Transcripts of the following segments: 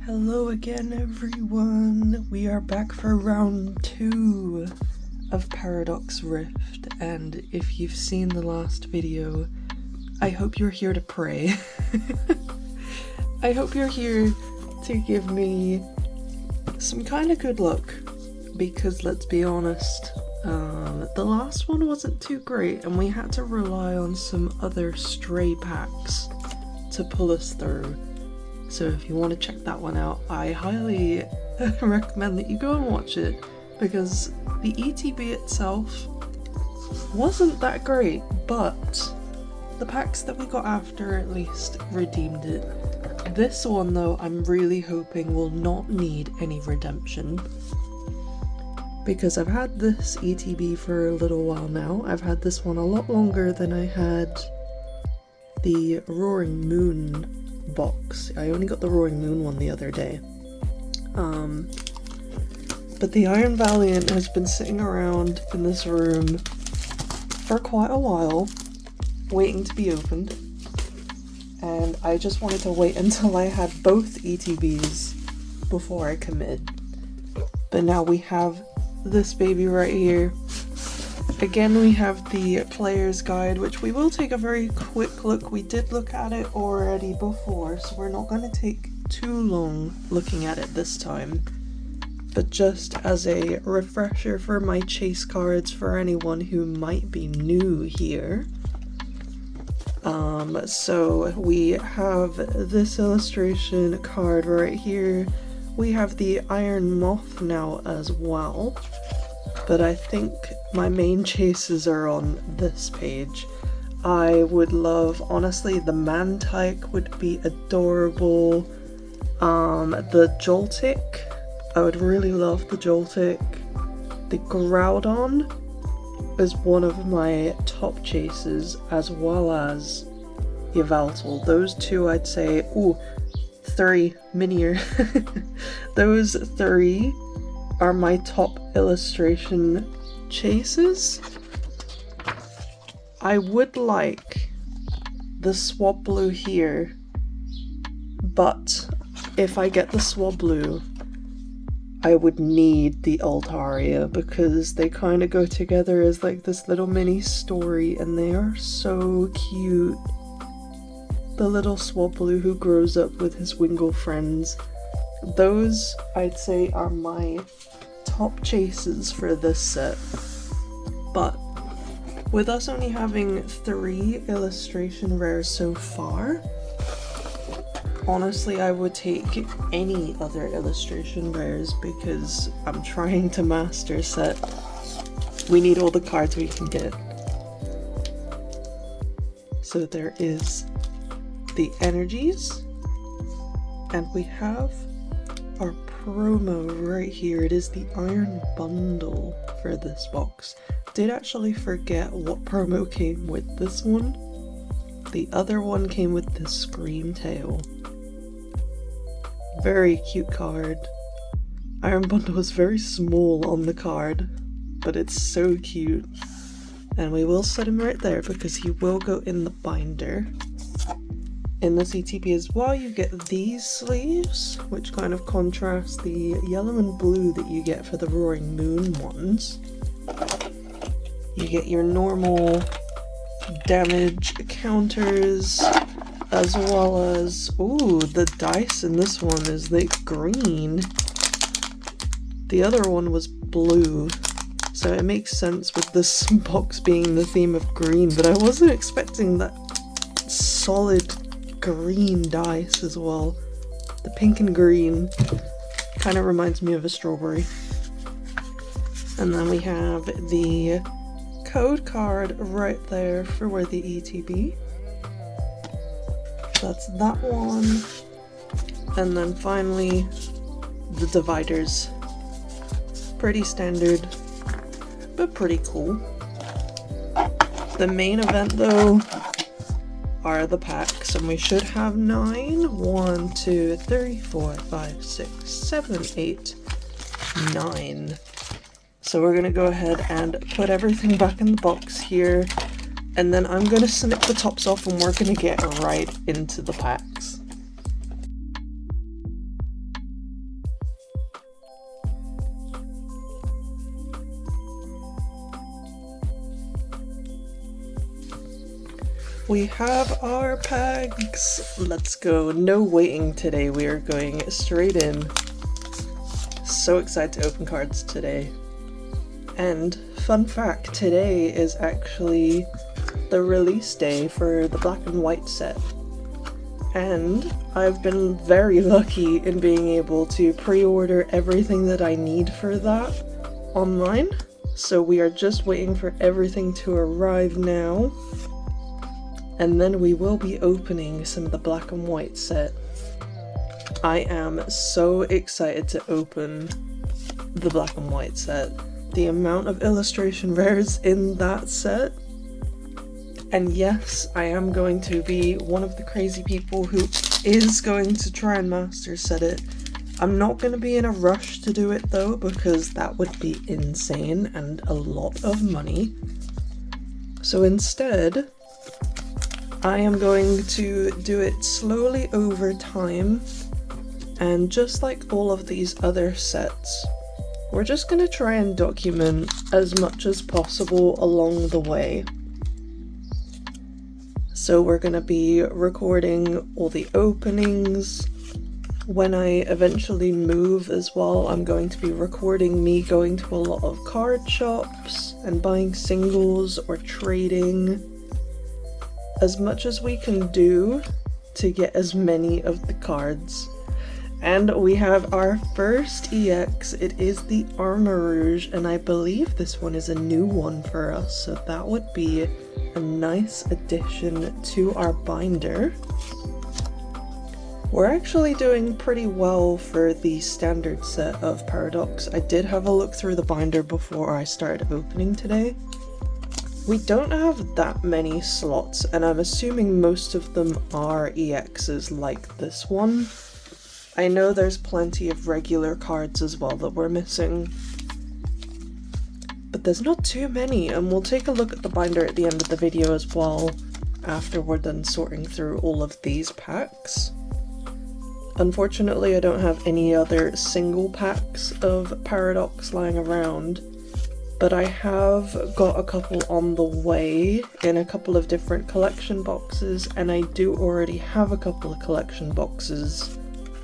Hello again, everyone. We are back for round 2 of Paradox Rift, and if you've seen the last video, I hope you're here to pray. I hope you're here to give me some kind of good luck, because let's be honest, the last one wasn't too great, and we had to rely on some other stray packs to pull us through. So if you want to check that one out, I highly recommend that you go and watch it, because the ETB itself wasn't that great, but the packs that we got after at least redeemed it. This one though, I'm really hoping will not need any redemption, because I've had this ETB for a little while now. I've had this one a lot longer than I had the Roaring Moon box. I only got the Roaring Moon one the other day. But the Iron Valiant has been sitting around in this room for quite a while, waiting to be opened. And I just wanted to wait until I had both ETBs before I commit. But now we have this baby right here. Again, we have the player's guide, which we will take a very quick look. We did look at it already before, so we're not going to take too long looking at it this time. But just as a refresher for my chase cards for anyone who might be new here. So we have this illustration card right here. We have the Iron Moth now as well. But I think my main chases are on this page. I would love, honestly, the Mantike would be adorable. The Joltik, I would really love the Joltik. The Groudon is one of my top chases, as well as Yveltal. Those two I'd say, three, Minior. Those three are my top illustration chases. I would like the Swablu here, but if I get the Swablu, I would need the Altaria, because they kind of go together as like this little mini story, and they are so cute. The little Swablu who grows up with his Wingull friends. Those, I'd say, are my top chases for this set. But with us only having 3 illustration rares so far, honestly I would take any other illustration rares, because I'm trying to master set. We need all the cards we can get. So there is the energies, and we have our promo right here. It is the Iron Bundle for this box. Did actually forget what promo came with this one. The other one came with the Scream Tail. Very cute card. Iron Bundle is very small on the card, but it's so cute. And we will set him right there, because he will go in the binder. In this ETB as well, you get these sleeves, which kind of contrast the yellow and blue that you get for the Roaring Moon ones. You get your normal damage counters, as well as, the dice in this one is like green. The other one was blue, so it makes sense with this box being the theme of green, but I wasn't expecting that solid green dice as well. The pink and green kind of reminds me of a strawberry. And then we have the code card right there for where the ETB. That's that one. And then finally the dividers. Pretty standard, but pretty cool. The main event though are the packs, and we should have 9. 1, 2, 3, 4, 5, 6, 7, 8, 9. So we're gonna go ahead and put everything back in the box here, and then I'm gonna snip the tops off and we're gonna get right into the packs. We have our packs. Let's go. No waiting today. We are going straight in. So excited to open cards today. And fun fact, today is actually the release day for the black and white set. And I've been very lucky in being able to pre-order everything that I need for that online. So we are just waiting for everything to arrive now. And then we will be opening some of the black and white set. I am so excited to open the black and white set. The amount of illustration rares in that set. And yes, I am going to be one of the crazy people who is going to try and master set it. I'm not going to be in a rush to do it though, because that would be insane and a lot of money. So instead, I am going to do it slowly over time, and just like all of these other sets, we're just going to try and document as much as possible along the way. So we're going to be recording all the openings. When I eventually move as well, I'm going to be recording me going to a lot of card shops and buying singles or trading. As much as we can do to get as many of the cards. And we have our first EX. It is the Armor Rouge, and I believe this one is a new one for us, so that would be a nice addition to our binder. We're actually doing pretty well for the standard set of Paradox. I did have a look through the binder before I started opening today. We don't have that many slots, and I'm assuming most of them are EXs like this one. I know there's plenty of regular cards as well that we're missing. But there's not too many, and we'll take a look at the binder at the end of the video as well, after we're done sorting through all of these packs. Unfortunately, I don't have any other single packs of Paradox lying around. But I have got a couple on the way in a couple of different collection boxes, and I do already have a couple of collection boxes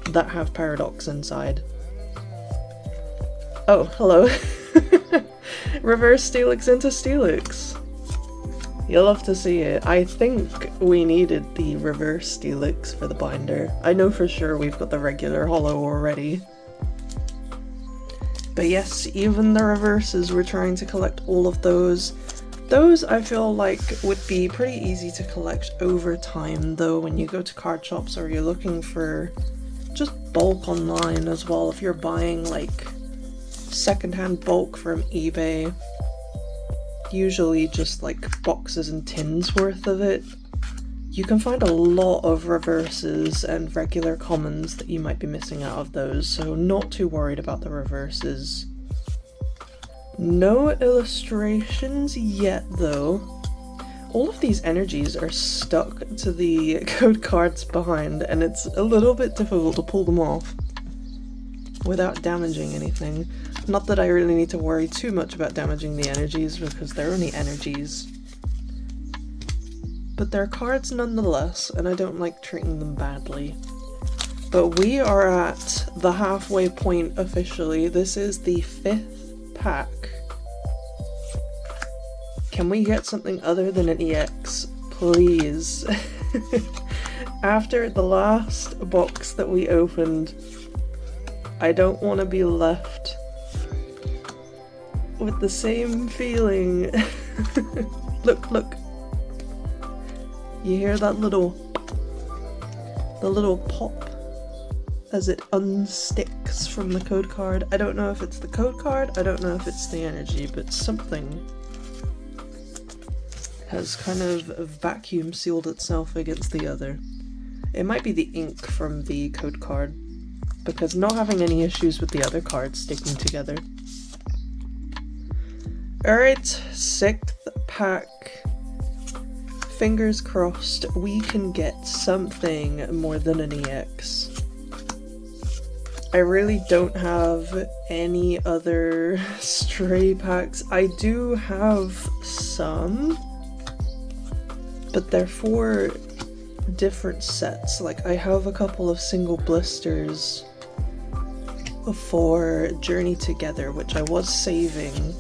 that have Paradox inside. Oh, hello. Reverse Steelix into Steelix. You'll love to see it. I think we needed the reverse Steelix for the binder. I know for sure we've got the regular holo already. But yes, even the reverses, we're trying to collect all of those. Those I feel like would be pretty easy to collect over time though, when you go to card shops or you're looking for just bulk online as well. If you're buying like secondhand bulk from eBay, usually just like boxes and tins worth of it, you can find a lot of reverses and regular commons that you might be missing out of those, so not too worried about the reverses. No illustrations yet though. All of these energies are stuck to the code cards behind, and it's a little bit difficult to pull them off without damaging anything. Not that I really need to worry too much about damaging the energies, because they're only energies. But they're cards nonetheless, and I don't like treating them badly. But we are at the halfway point officially. This is the 5th pack. Can we get something other than an EX, please? After the last box that we opened, I don't want to be left with the same feeling. Look, look. You hear that little pop as it unsticks from the code card. I don't know if it's the code card, I don't know if it's the energy, but something has kind of vacuum sealed itself against the other. It might be the ink from the code card, because not having any issues with the other cards sticking together. Alright, 6th pack. Fingers crossed we can get something more than an EX. I really don't have any other stray packs. I do have some, but they're for different sets. Like, I have a couple of single blisters for Journey Together, which I was saving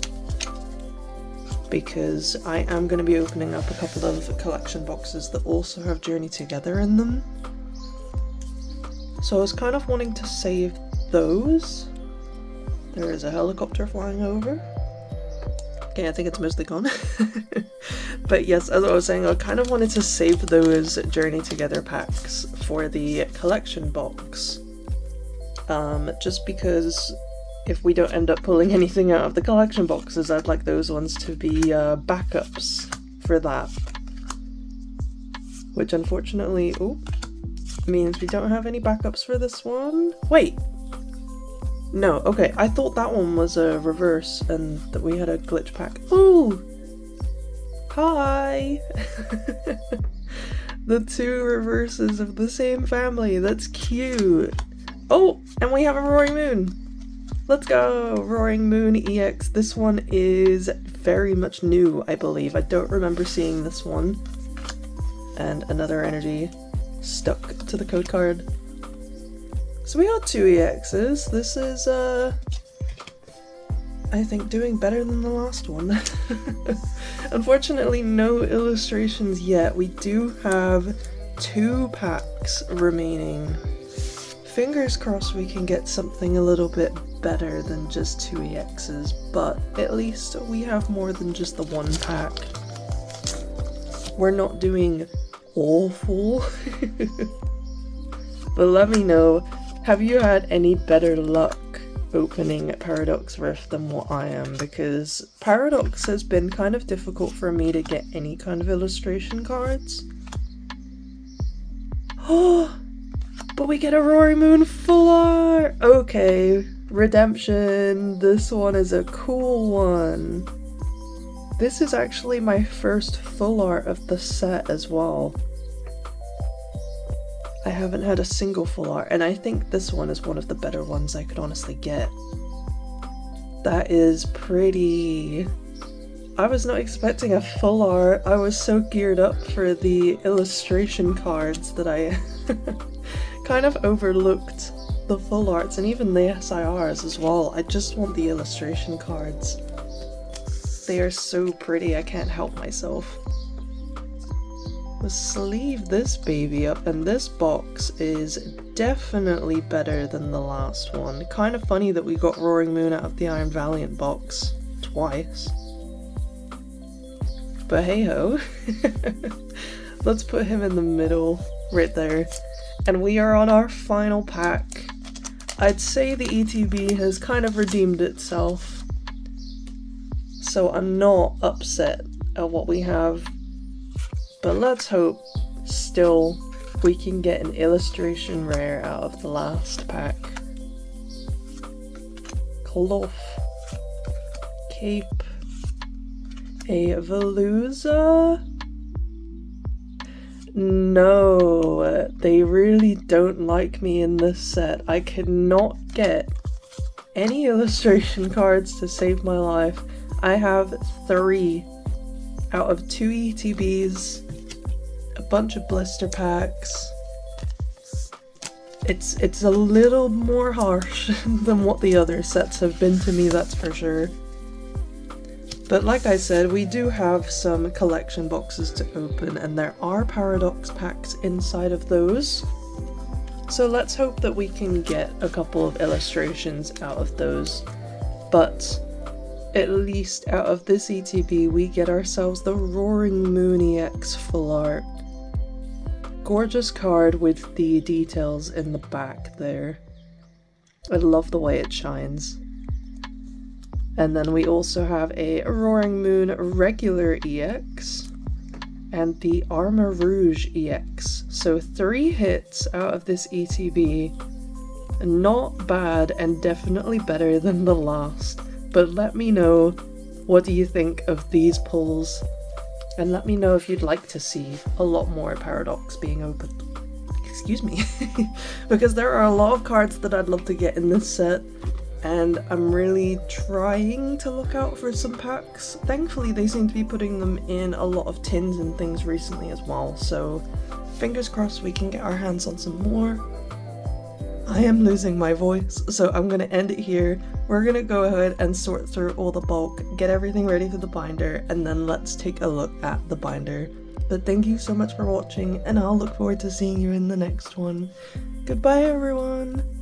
because I am going to be opening up a couple of collection boxes that also have Journey Together in them. So I was kind of wanting to save those. There is a helicopter flying over. Okay, I think it's mostly gone. But yes, as I was saying, I kind of wanted to save those Journey Together packs for the collection box. Just because if we don't end up pulling anything out of the collection boxes, I'd like those ones to be backups for that. Which unfortunately, means we don't have any backups for this one. Wait! No, okay, I thought that one was a reverse and that we had a glitch pack. Ooh! Hi! The two reverses of the same family, that's cute! Oh, and we have a Roaring Moon! Let's go! Roaring Moon EX. This one is very much new, I believe. I don't remember seeing this one. And another energy stuck to the code card. So we got 2 EXs. This is, I think, doing better than the last one. Unfortunately, no illustrations yet. We do have 2 packs remaining. Fingers crossed we can get something a little bit better than just 2 EXs, but at least we have more than just the 1 pack. We're not doing awful. But let me know, have you had any better luck opening Paradox Rift than what I am? Because Paradox has been kind of difficult for me to get any kind of illustration cards. Oh! But we get a Roaring Moon full art! Okay, Redemption. This one is a cool one. This is actually my first full art of the set as well. I haven't had a single full art, and I think this one is one of the better ones I could honestly get. That is pretty. I was not expecting a full art. I was so geared up for the illustration cards that I kind of overlooked the full arts and even the SIRs as well. I just want the illustration cards. They are so pretty, I can't help myself. Let's sleeve this baby up, and this box is definitely better than the last one. Kind of funny that we got Roaring Moon out of the Iron Valiant box twice. But hey ho. Let's put him in the middle, right there. And we are on our final pack. I'd say the ETB has kind of redeemed itself, so I'm not upset at what we have. But let's hope still we can get an illustration rare out of the last pack. Cloth. Cape. A Veluza? No, they really don't like me in this set. I cannot get any illustration cards to save my life. I have 3 out of 2 ETBs, a bunch of blister packs. It's a little more harsh than what the other sets have been to me, that's for sure. But like I said, we do have some collection boxes to open, and there are Paradox packs inside of those. So let's hope that we can get a couple of illustrations out of those. But at least out of this ETB, we get ourselves the Roaring Moon EX full art. Gorgeous card with the details in the back there. I love the way it shines. And then we also have a Roaring Moon regular EX and the Armor Rouge EX. So 3 hits out of this ETB. Not bad, and definitely better than the last. But let me know, what do you think of these pulls? And let me know if you'd like to see a lot more Paradox being opened. Excuse me. Because there are a lot of cards that I'd love to get in this set. and I'm really trying to look out for some packs. Thankfully they seem to be putting them in a lot of tins and things recently as well, so fingers crossed we can get our hands on some more. I am losing my voice, so I'm gonna end it here. We're gonna go ahead and sort through all the bulk, get everything ready for the binder, and then let's take a look at the binder. But thank you so much for watching, and I'll look forward to seeing you in the next one. Goodbye everyone!